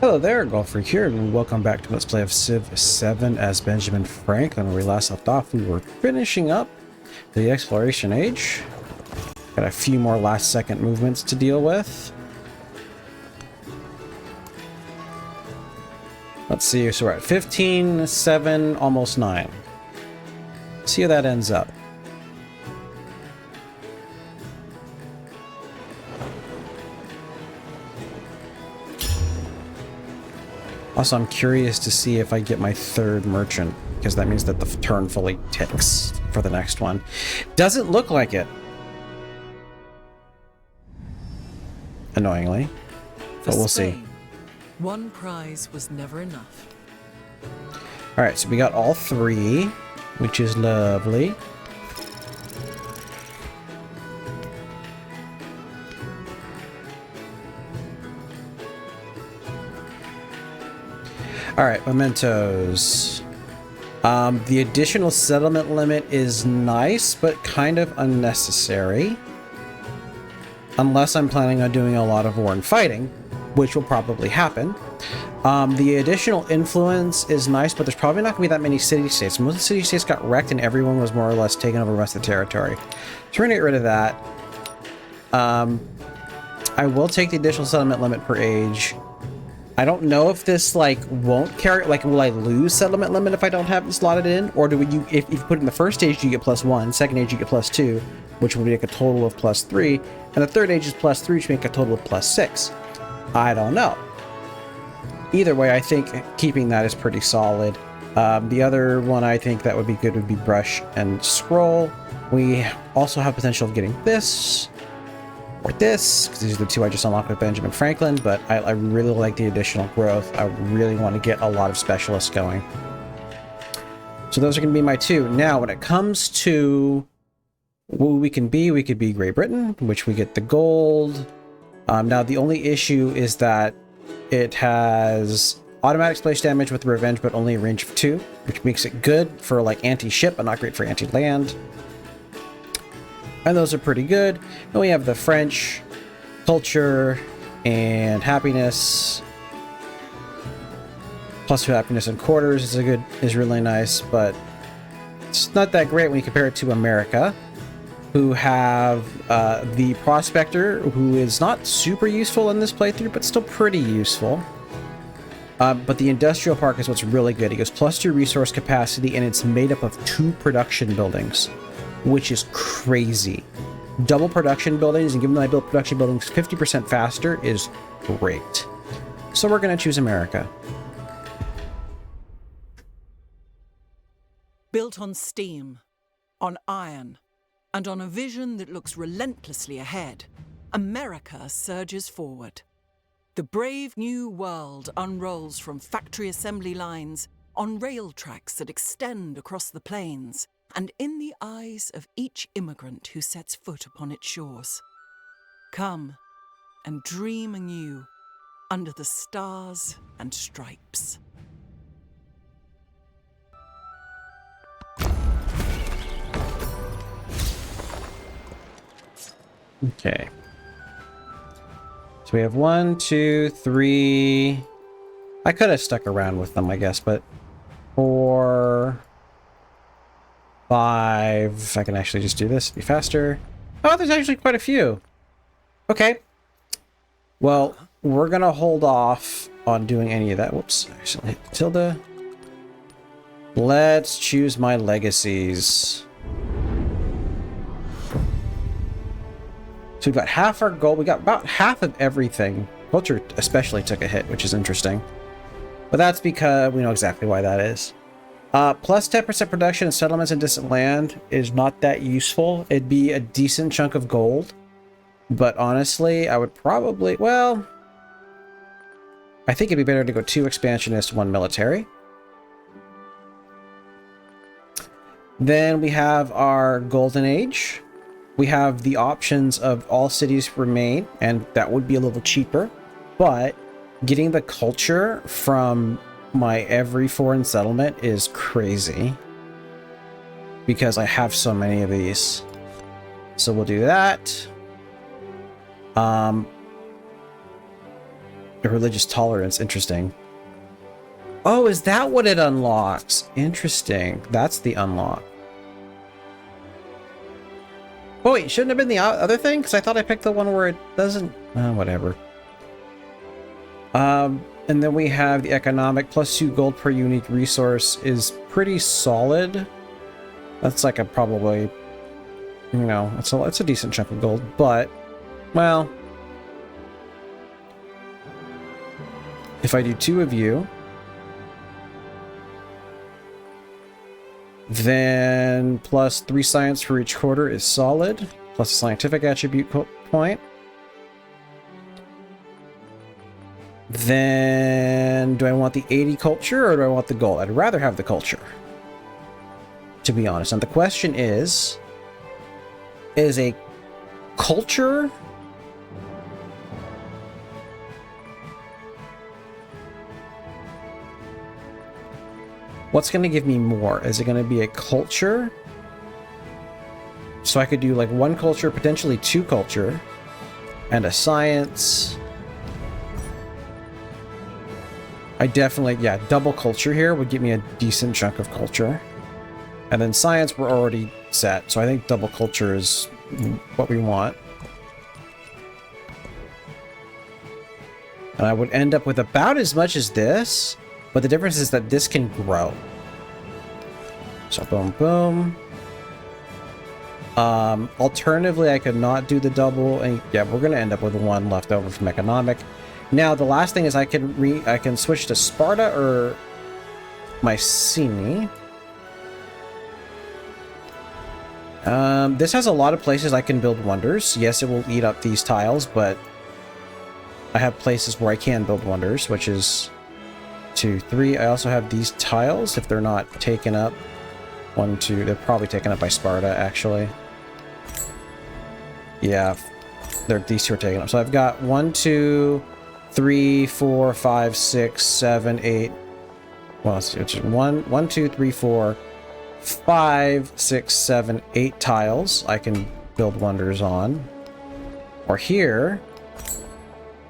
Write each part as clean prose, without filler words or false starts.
Hello there, Golf Freak here, and welcome back to Let's Play of Civ 7 as Benjamin Franklin. Where we last left off, we were finishing up the Exploration Age. Got a few more last-second movements to deal with. Let's see, so we're at 15, 7, almost 9. See how that ends up. Also, I'm curious to see if I get my third merchant, because that means that the turn fully ticks for the next one. Doesn't look like it. Annoyingly. But we'll see. One prize was never enough. Alright, so we got all three, which is lovely. Alright, mementos. The additional settlement limit is nice, but kind of unnecessary. Unless I'm planning on doing a lot of war and fighting, which will probably happen. The additional influence is nice, but there's probably not going to be that many city-states. Most of the city-states got wrecked and everyone was more or less taking over most of the territory. So we're going to get rid of that. I will take the additional settlement limit per age. I don't know if this won't carry, will I lose settlement limit if I don't have it slotted in, or do you if you put it in the first stage you get +1, second age you get +2, which will make a total of +3, and the third age is +3, which make a total of +6. I don't know. Either way, I think keeping that is pretty solid. The other one I think that would be good would be brush and scroll. We also have potential of getting this. Or this, because these are the two I just unlocked with Benjamin Franklin, but I really like the additional growth. I really want to get a lot of specialists going. So those are going to be my two. Now, when it comes to who we could be Great Britain, which we get the gold. Now, the only issue is that it has automatic splash damage with revenge, but only a range of 2, which makes it good for anti-ship, but not great for anti-land. And those are pretty good. Then we have the French, culture, and happiness. +2 happiness and quarters is really nice, but it's not that great when you compare it to America, who have the Prospector, who is not super useful in this playthrough, but still pretty useful. But the Industrial Park is what's really good. It goes +2 resource capacity, and it's made up of 2 production buildings, which is crazy. Double production buildings, and given that I built production buildings 50% faster, is great. So we're going to choose America. Built on steam, on iron, and on a vision that looks relentlessly ahead, America surges forward. The brave new world unrolls from factory assembly lines on rail tracks that extend across the plains, and in the eyes of each immigrant who sets foot upon its shores. Come and dream anew under the stars and stripes. Okay. So we have 1, 2, 3. I could have stuck around with them, I guess, but 4, 5. If I can actually just do this, it'd be faster. Oh, there's actually quite a few. Okay. Well, we're gonna hold off on doing any of that. Whoops, I accidentally hit tilde. Let's choose my legacies. So we've got half our gold. We got about half of everything. Culture especially took a hit, which is interesting. But that's because we know exactly why that is. Plus 10% production in settlements and distant land is not that useful. It'd be a decent chunk of gold. But honestly, I would probably... Well, I think it'd be better to go 2 expansionist, 1 military. Then we have our Golden Age. We have the options of all cities remain, and that would be a little cheaper. But getting the culture from my every foreign settlement is crazy, because I have so many of these. So we'll do that. A religious tolerance, interesting. Oh, is that what it unlocks? Interesting. That's the unlock. Oh wait, shouldn't have been the other thing? Because I thought I picked the one where it doesn't... whatever. And then we have the economic +2 gold per unique resource is pretty solid. That's like a probably... You know, it's a decent chunk of gold, but... Well... If I do 2 of you... Then +3 science for each quarter is solid, plus a scientific attribute point. Then do I want the 80 culture or do I want the gold? I'd rather have the culture, to be honest. And the question is a culture what's going to give me more? Is it going to be a culture? So I could do like 1 culture, potentially 2 culture, and a science. I definitely, yeah, double culture here would give me a decent chunk of culture. And then science we're already set, so I think double culture is what we want. And I would end up with about as much as this. But the difference is that this can grow. So boom, boom. Alternatively, I could not do the double, and yeah, we're gonna end up with 1 left over from economic. Now, the last thing is I can switch to Sparta or Mycenae. This has a lot of places I can build wonders. Yes, it will eat up these tiles, but I have places where I can build wonders, which is 2, 3. I also have these tiles, if they're not taken up. 1, 2. They're probably taken up by Sparta, actually. Yeah, these 2 are taken up. So I've got 1, 2, 3, 4, 5, 6, 7, 8. Well, let's see. It's 1, 2, 3, 4, 5, 6, 7, 8 tiles I can build wonders on. Or here,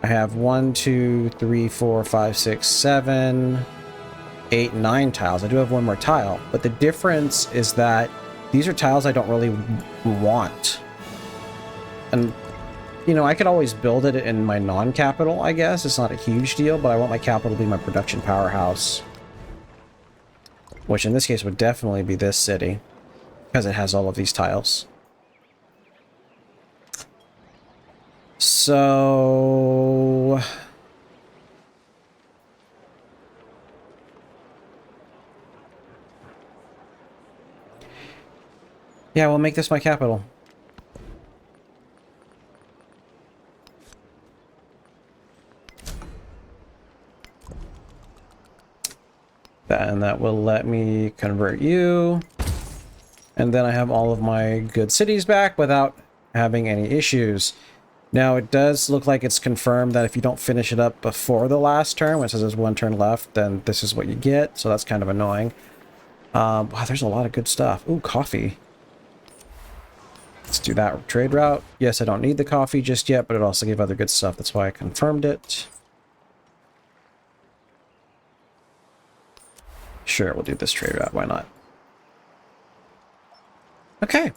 I have 1, 2, 3, 4, 5, 6, 7, 8, 9 tiles. I do have 1 more tile, but the difference is that these are tiles I don't really want. And, you know, I could always build it in my non-capital, I guess. It's not a huge deal, but I want my capital to be my production powerhouse. Which in this case would definitely be this city, because it has all of these tiles. So... yeah, we'll make this my capital. And that will let me convert you. And then I have all of my good cities back without having any issues. Now, it does look like it's confirmed that if you don't finish it up before the last turn, when it says there's 1 turn left, then this is what you get. So that's kind of annoying. Wow, there's a lot of good stuff. Ooh, coffee. Let's do that trade route. Yes, I don't need the coffee just yet, but it also gave other good stuff. That's why I confirmed it. Sure, we'll do this trade route. Why not? Okay.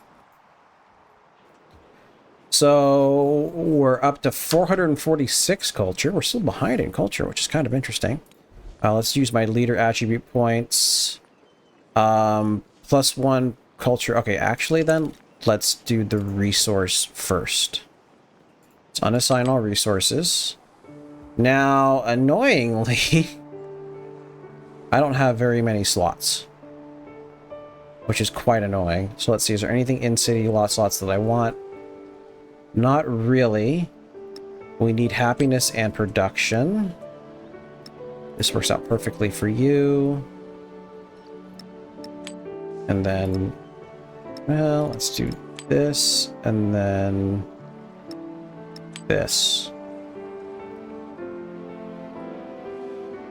So we're up to 446 culture. We're still behind in culture, which is kind of interesting. Let's use my leader attribute points. +1 culture. Okay, actually then, let's do the resource first. Let's unassign all resources. Now, annoyingly, I don't have very many slots, which is quite annoying. So let's see, is there anything in city lot slots that I want? Not really. We need happiness and production. This works out perfectly for you. And then, well, let's do this and then this.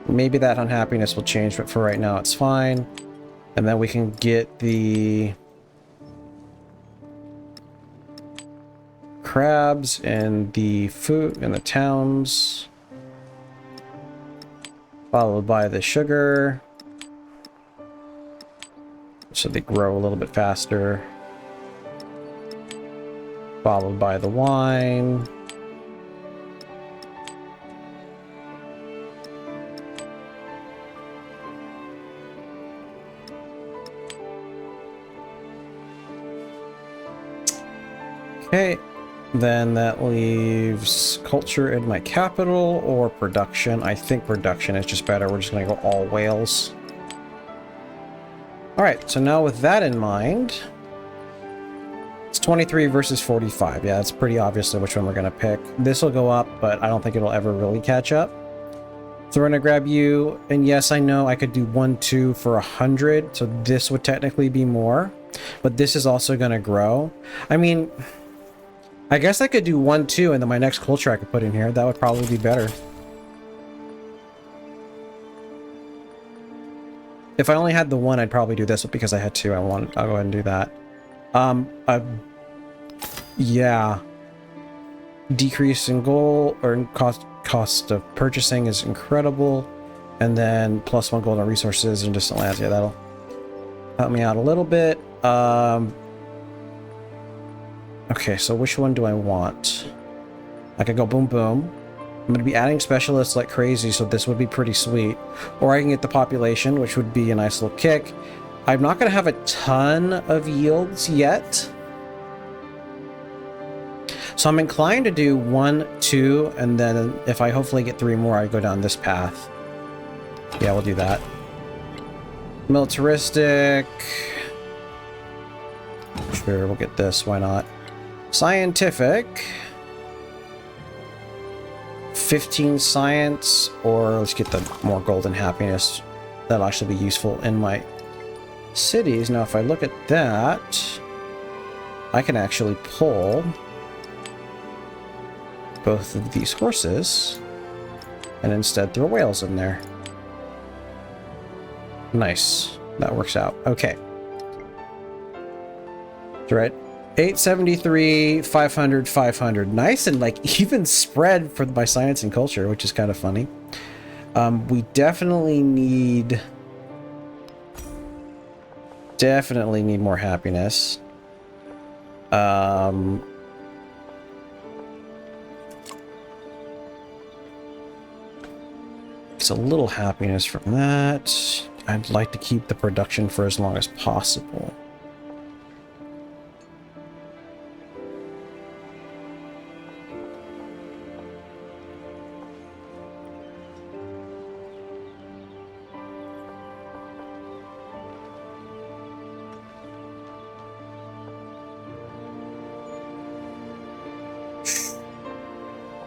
Maybe that unhappiness will change, but for right now it's fine. And then we can get the crabs and the food and the towns. Followed by the sugar. So they grow a little bit faster. Followed by the wine. Okay, then that leaves culture in my capital or production. I think production is just better. We're just gonna go all whales. All right, so now with that in mind, it's 23 versus 45. Yeah, it's pretty obviously which one we're gonna pick. This will go up, but I don't think it'll ever really catch up. So we're gonna grab you, and yes, I know I could do 1, 2 for 100, so this would technically be more, but this is also gonna grow. I mean, I guess I could do 1, 2, and then my next culture I could put in here. That would probably be better. If I only had the 1, I'd probably do this, but because I had 2, I'll go ahead and do that. Yeah. Decrease in gold or in cost of purchasing is incredible. And then +1 gold on resources and distant lands. Yeah, that'll help me out a little bit. Okay, so which one do I want? I could go boom boom. I'm going to be adding specialists like crazy, so this would be pretty sweet. Or I can get the population, which would be a nice little kick. I'm not going to have a ton of yields yet. So I'm inclined to do 1, 2, and then if I hopefully get 3 more, I go down this path. Yeah, we'll do that. Militaristic. Sure, we'll get this. Why not? Scientific. 15 science, or let's get the more golden happiness. That'll actually be useful in my cities. Now, if I look at that, I can actually pull both of these horses and instead throw whales in there. Nice. That works out. Okay. That's right. 873, 500, 500. Nice and like even spread for my science and culture, which is kind of funny. We definitely need more happiness. It's a little happiness from that. I'd like to keep the production for as long as possible.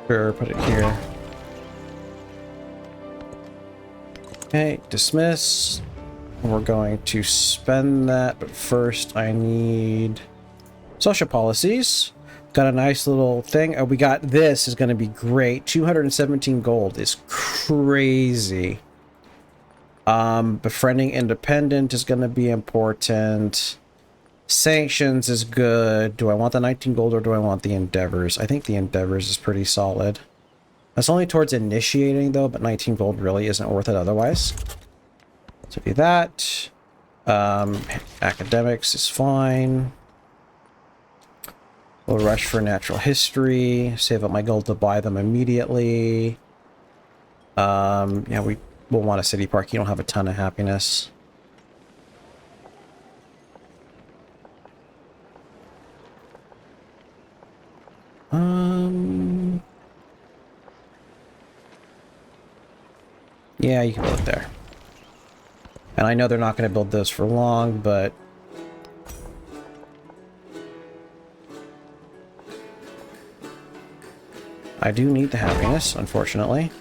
Sure, put it here. Okay, dismiss. We're going to spend that, but first I need social policies. Got a nice little thing. Oh, we got this is going to be great. 217 gold is crazy. Befriending independent is going to be important. Sanctions is good. Do I want the 19 gold or do I want the endeavors? I think the endeavors is pretty solid. That's only towards initiating though, but 19 gold really isn't worth it otherwise. So do that. Academics is fine. We'll rush for natural history. Save up my gold to buy them immediately. Yeah, we will want a city park. You don't have a ton of happiness. Yeah, you can build it there. And I know they're not going to build those for long, but I do need the happiness, unfortunately.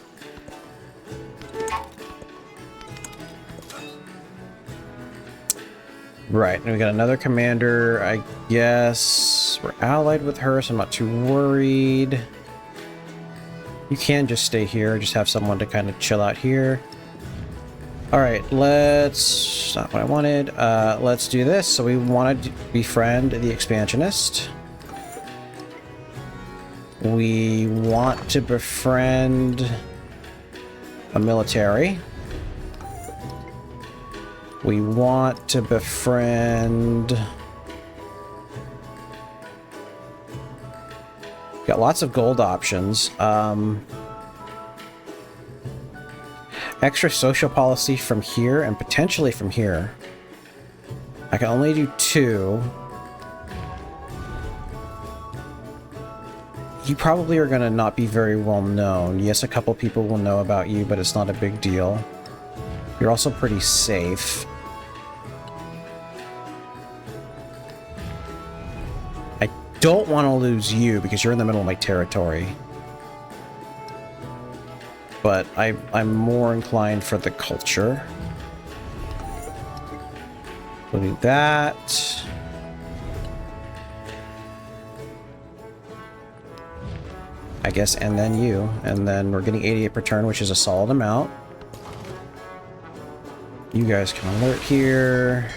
Right, and we got another commander. I guess we're allied with her, so I'm not too worried. You can just stay here, just have someone to kind of chill out here. Alright, let's... not what I wanted. Let's do this. So we want to befriend the expansionist. We want to befriend a military. We want to befriend... Got lots of gold options. Extra social policy from here and potentially from here. I can only do 2. You probably are going to not be very well known. Yes, a couple people will know about you, but it's not a big deal. You're also pretty safe. I don't want to lose you because you're in the middle of my territory. But I'm more inclined for the culture. We'll do that. I guess, and then you. And then we're getting 88 per turn, which is a solid amount. You guys can alert here.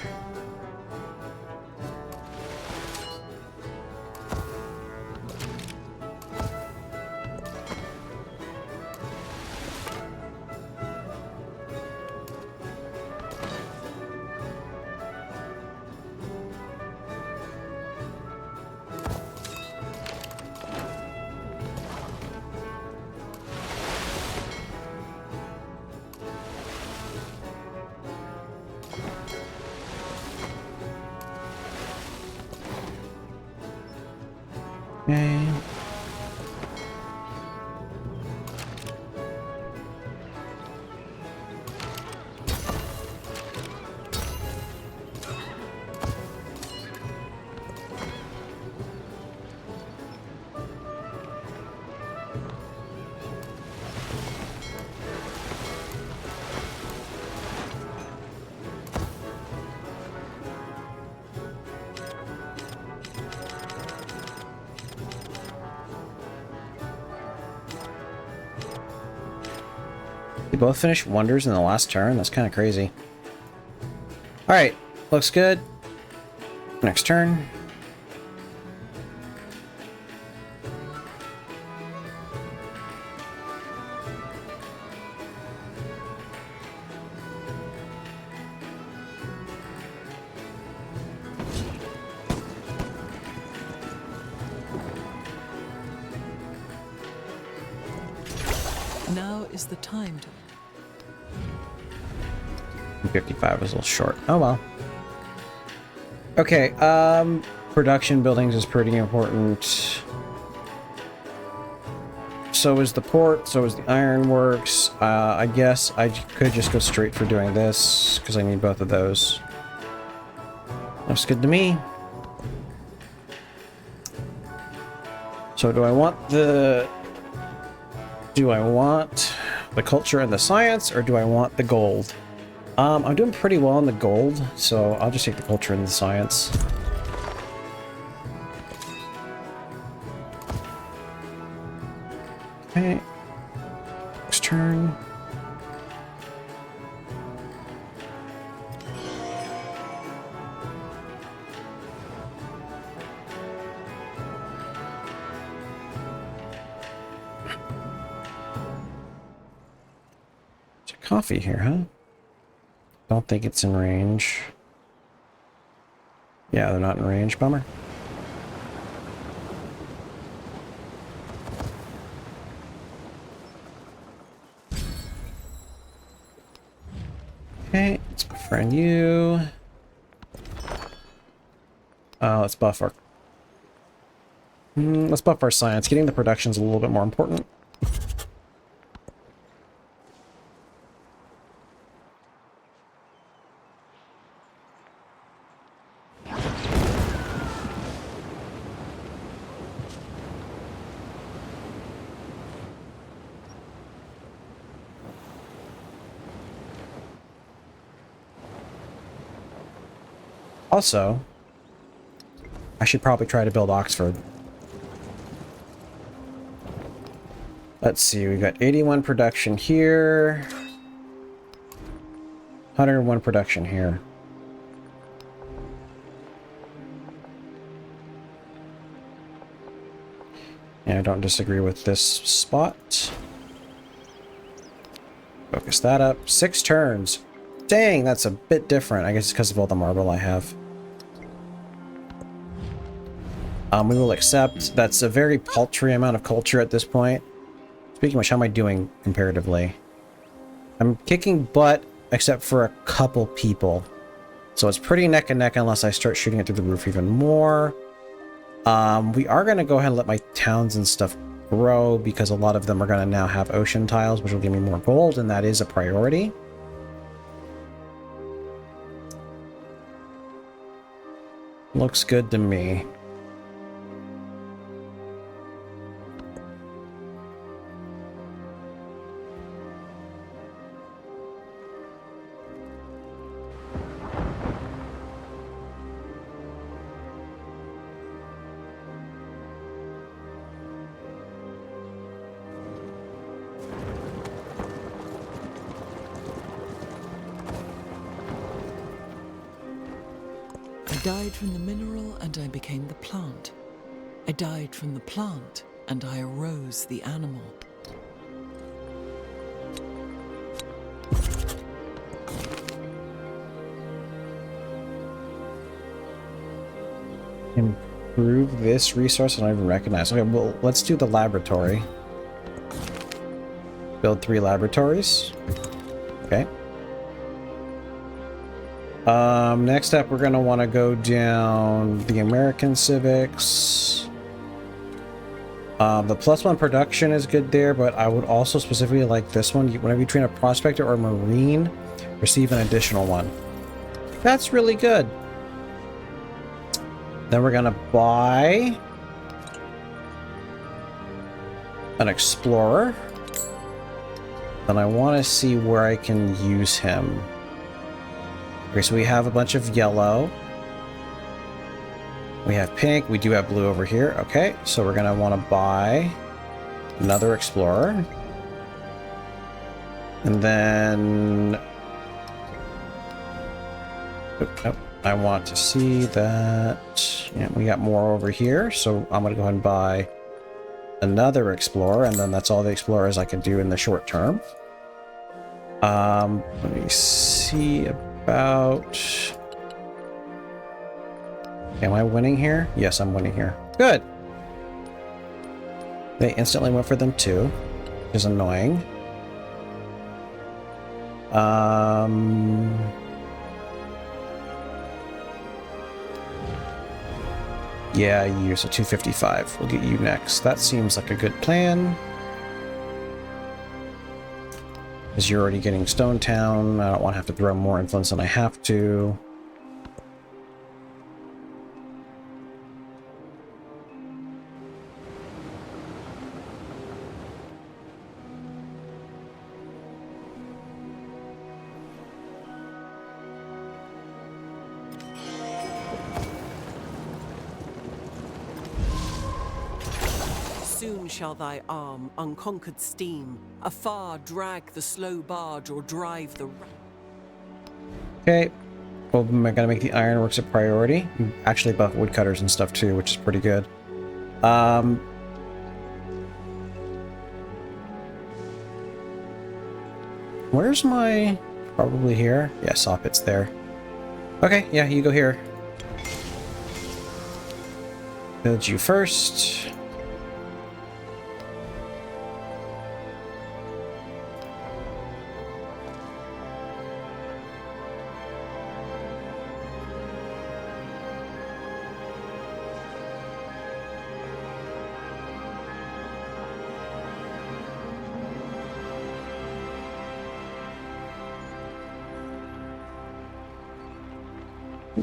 Okay. They both finished wonders in the last turn? That's kind of crazy. Alright, looks good. Next turn. Now is the time to... 55 was a little short. Oh well. Okay, production buildings is pretty important. So is the port, so is the ironworks. I guess I could just go straight for doing this, because I need both of those. Looks good to me. So do I want the... Do I want the culture and the science, or do I want the gold? I'm doing pretty well on the gold, so I'll just take the culture and the science. Okay. Next turn. There's a coffee here, huh? Don't think it's in range. Yeah, they're not in range. Bummer. Okay, let's befriend you. Let's buff our... let's buff our science. Getting the production's a little bit more important. Also, I should probably try to build Oxford. Let's see, we've got 81 production here. 101 production here. Yeah, I don't disagree with this spot. Focus that up. 6 turns. Dang, that's a bit different. I guess it's because of all the marble I have. We will accept. That's a very paltry amount of culture at this point. Speaking of which, how am I doing comparatively? I'm kicking butt, except for a couple people. So it's pretty neck and neck unless I start shooting it through the roof even more. We are going to go ahead and let my towns and stuff grow because a lot of them are going to now have ocean tiles, which will give me more gold, and that is a priority. Looks good to me. I died from the mineral and I became the plant. I died from the plant and I arose the animal. Improve this resource I don't even recognize. Okay, well, let's do the laboratory. Build 3 laboratories. Okay. Next up, we're going to want to go down the American civics. The +1 production is good there, but I would also specifically like this one. Whenever you train a prospector or marine, receive an additional one. That's really good. Then we're going to buy an explorer. Then I want to see where I can use him. Okay, so we have a bunch of yellow. We have pink. We do have blue over here. Okay, so we're going to want to buy another explorer. And then... Oh, I want to see that... Yeah, we got more over here, so I'm going to go ahead and buy another explorer, and then that's all the explorers I can do in the short term. Let me see about... Am I winning here? Yes, I'm winning here. Good! They instantly went for them too, which is annoying. Yeah, you, so 255. We'll get you next. That seems like a good plan. Because you're already getting Stone Town. I don't want to have to throw more influence than I have to. Soon shall thy arm, unconquered steam, afar drag the slow barge or drive the... Okay. Well, I'm going to make the ironworks a priority. Actually buff woodcutters and stuff too, which is pretty good. Where's my... Probably here? Yeah, Sawpit's there. Okay, yeah, you go here. Build you first.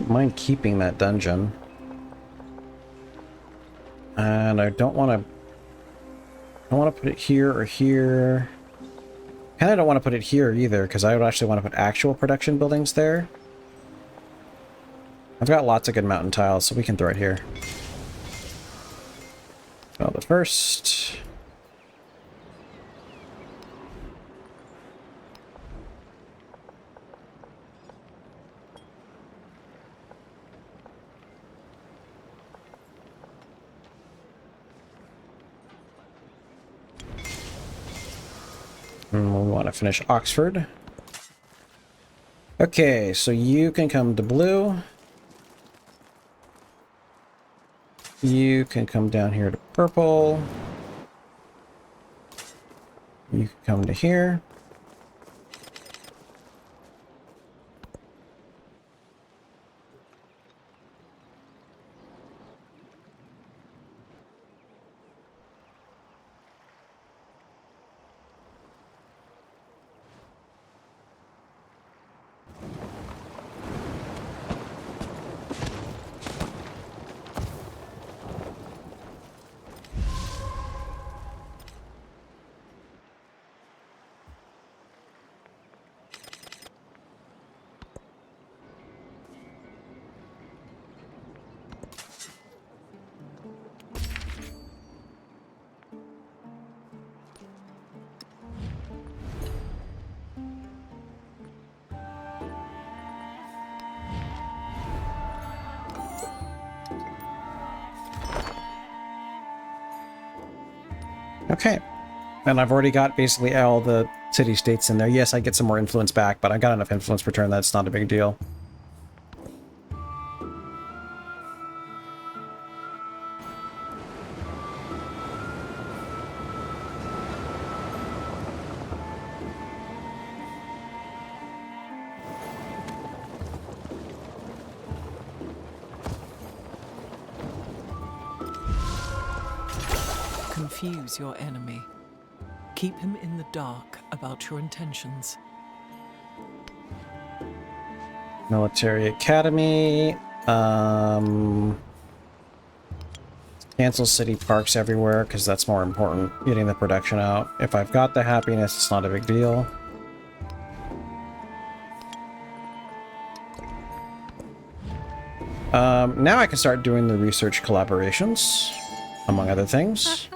Mind keeping that dungeon. And I don't want to put it here or here. Kind of don't want to put it here either, because I would actually want to put actual production buildings there. I've got lots of good mountain tiles, so we can throw it here. Well, the first. And we want to finish Oxford. Okay, so you can come to blue. You can come down here to purple. You can come to here. Okay. And I've already got basically all the city-states in there. Yes, I get some more influence back, but I got enough influence per turn that's not a big deal. Confuse your enemy. Keep him in the dark about your intentions. Military Academy. Cancel city parks everywhere, because that's more important. Getting the production out. If I've got the happiness, it's not a big deal. Now I can start doing the research collaborations, among other things.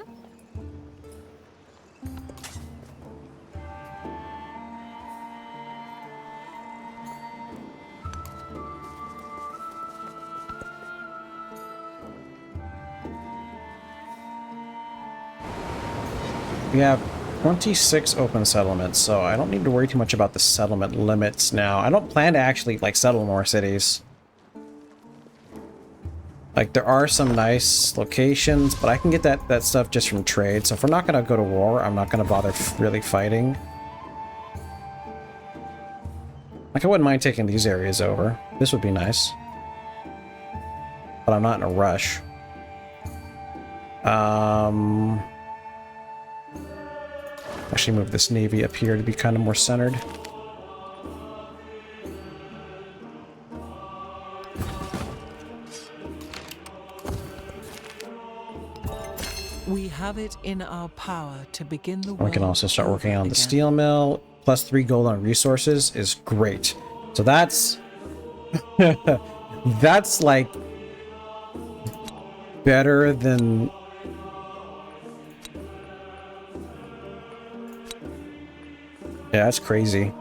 We have 26 open settlements, so I don't need to worry too much about the settlement limits now. I don't plan to actually, like, settle more cities. Like, there are some nice locations, but I can get that stuff just from trade. So if we're not going to go to war, I'm not going to bother really fighting. Like, I wouldn't mind taking these areas over. This would be nice. But I'm not in a rush. Actually move this navy up here to be kind of more centered. We have it in our power to begin the war. We can also start working on the steel mill. Plus 3 gold on resources is great. So that's that's like better than yeah, that's crazy.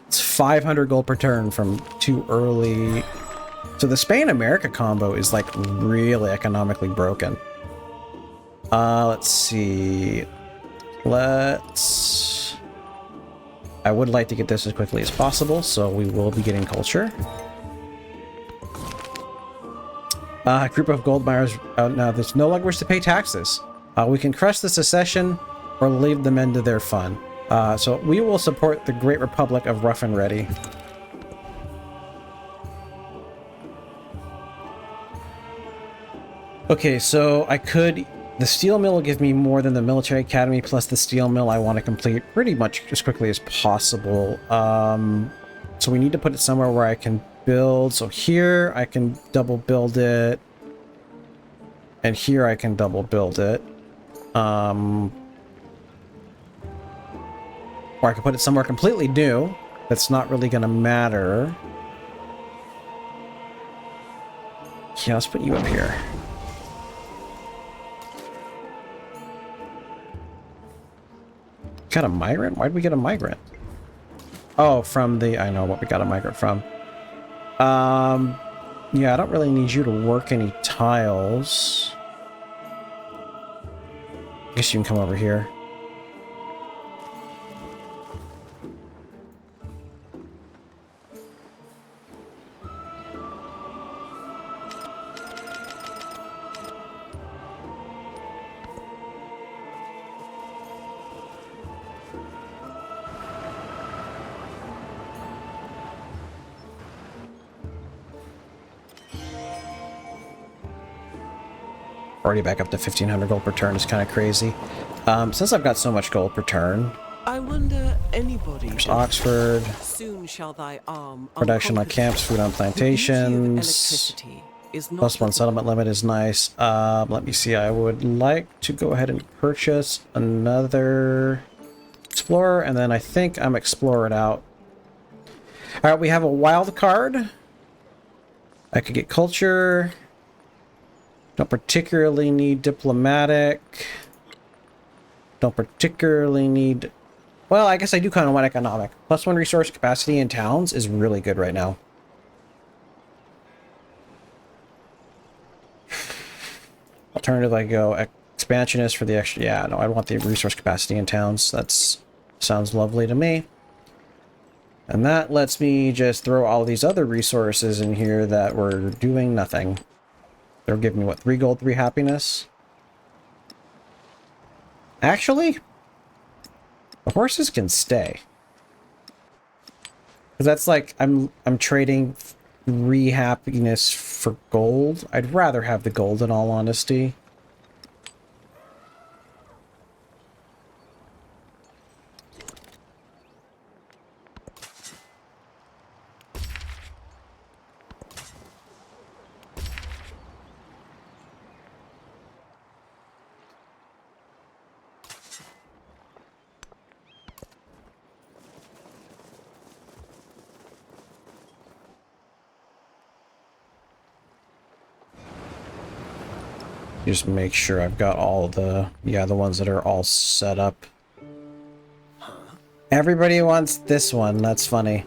It's 500 gold per turn from too early. So the Spain-America combo is like really economically broken. Let's see. I would like to get this as quickly as possible, so we will be getting culture. A group of gold miners out now. There's no longer wish to pay taxes. We can crush the secession or leave the men to their fun. So we will support the Great Republic of Rough and Ready. Okay, so I could... The steel mill will give me more than the military academy, plus the steel mill I want to complete pretty much as quickly as possible. So we need to put it somewhere where I can build. So here I can double build it. And here I can double build it. Or I can put it somewhere completely new. That's not really going to matter. Yeah, let's put you up here. Got a migrant? Why'd we get a migrant? Oh, from the... I know what we got a migrant from. Yeah, I don't really need you to work any tiles. I guess you can come over here. already back up to 1,500 gold per turn is kind of crazy. Since I've got so much gold per turn, I wonder anybody. there's Oxford, Soon shall thy arm production on camps, food on plantations, plus 1 settlement limit is nice. Let me see, I would like to go ahead and purchase another explorer, and then I think I'm exploring out. All right, we have a wild card. I could get culture. Don't particularly need diplomatic. Don't particularly need... Well, I guess I do kind of want economic. Plus 1 resource capacity in towns is really good right now. Alternative, I go expansionist for the extra... Yeah, no, I want the resource capacity in towns. That's sounds lovely to me. And that lets me just throw all these other resources in here that were doing nothing. They're giving me, what, 3 gold, 3 happiness? Actually, the horses can stay. Because that's like, I'm trading 3 happiness for gold. I'd rather have the gold in all honesty. Just make sure I've got all the, yeah, the ones that are all set up. Everybody wants this one, that's funny.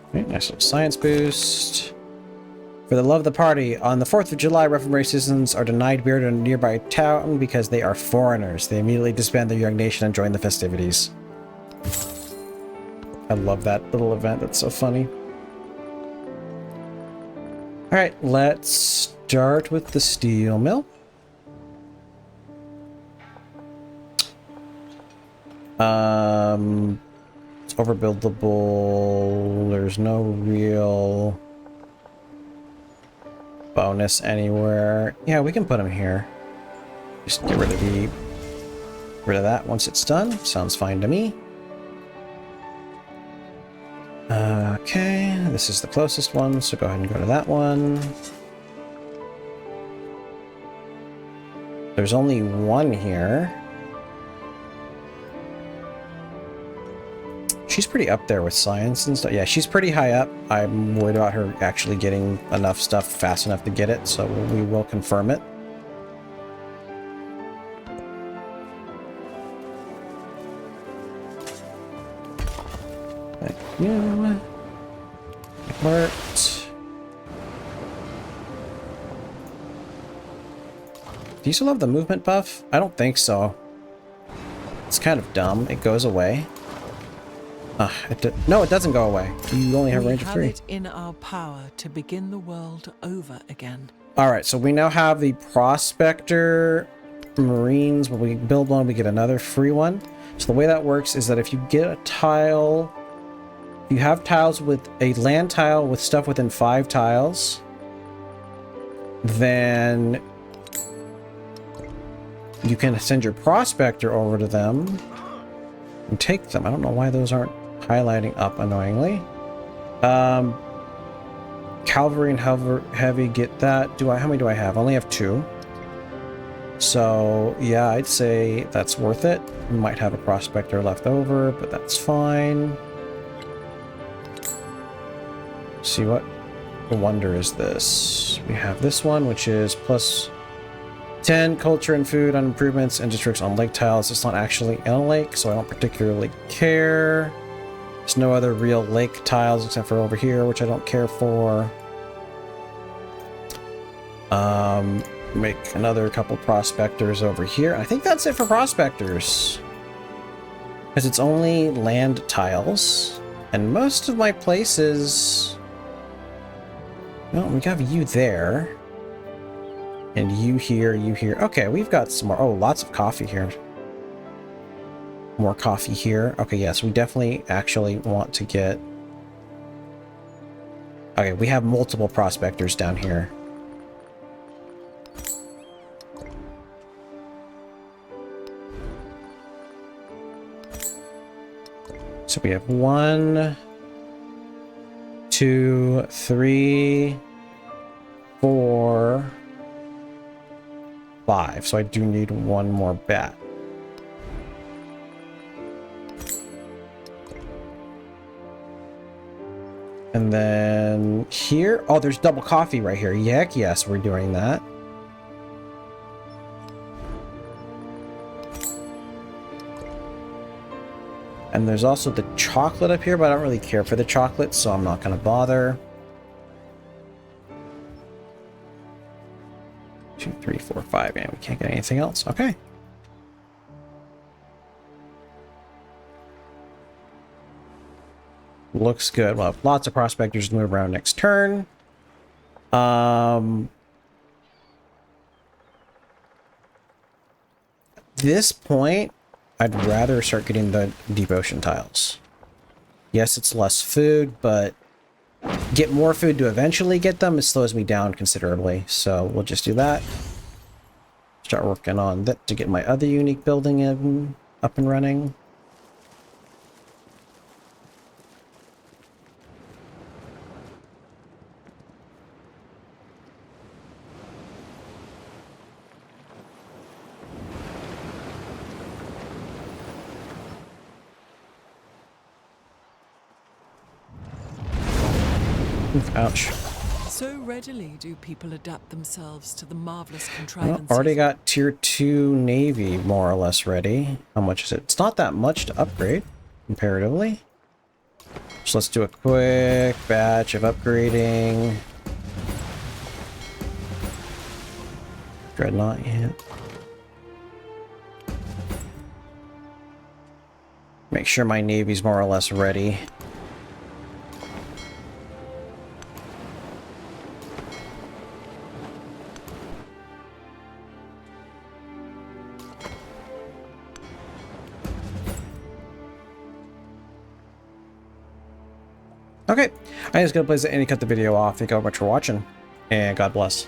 Okay, nice little science boost. For the love of the party, on the 4th of July, Reformatory citizens are denied beer to a nearby town because they are foreigners. They immediately disband their young nation and join the festivities. I love that little event. That's so funny. Alright, let's start with the steel mill. It's overbuildable. There's no real bonus anywhere. Yeah, we can put them here. Just get rid of that once it's done. Sounds fine to me. Okay, this is the closest one, so go ahead and go to that one. There's only one here. She's pretty up there with science and stuff. Yeah, she's pretty high up. I'm worried about her actually getting enough stuff fast enough to get it, so we will confirm it. Thank you. It worked. Do you still have the movement buff? I don't think so. It's kind of dumb. It goes away. No, it doesn't go away. You only have range of 3. We have it in our power to begin the world over again. Alright, so we now have the Prospector Marines. When we build one, we get another free one. So the way that works is that if you get a tile... You have tiles with a land tile with stuff within 5 tiles. Then... you can send your Prospector over to them and take them. I don't know why those aren't highlighting up, annoyingly. Cavalry and heavy, get that. How many do I have? I only have 2. So yeah, I'd say that's worth it. We might have a Prospector left over, but that's fine. See, what wonder is this? We have this one, which is plus 10 culture and food on improvements and districts on lake tiles. It's not actually in a lake, so I don't particularly care. There's no other real lake tiles except for over here, which I don't care for. Make another couple prospectors over here. I think that's it for prospectors, because it's only land tiles, and most of my places... Well, we have you there. And you here, you here. Okay, we've got some more. Oh, lots of coffee here. more coffee here. Okay, yes, we definitely actually want to get... Okay, we have multiple prospectors down here. So we have 1, 2, 3, 4, 5. So I do need one more bat. And then here, oh, there's double coffee right here. Heck yes, we're doing that. And there's also the chocolate up here, but I don't really care for the chocolate, so I'm not going to bother. 2, 3, 4, 5, and we can't get anything else. Okay. Looks good. We'll have lots of prospectors to move around next turn. This point, I'd rather start getting the deep ocean tiles. Yes, it's less food, but get more food to eventually get them, it slows me down considerably. So we'll just do that. Start working on that to get my other unique building up and running. Ouch. So readily do people adapt themselves to the marvelous Well, contrivances. already got tier 2 navy more or less ready. How much is it? It's not that much to upgrade comparatively. So let's do a quick batch of upgrading. Dreadnought, yeah. Make sure my navy's more or less ready. Okay, I'm just gonna place it and cut the video off. Thank you very much for watching, and God bless.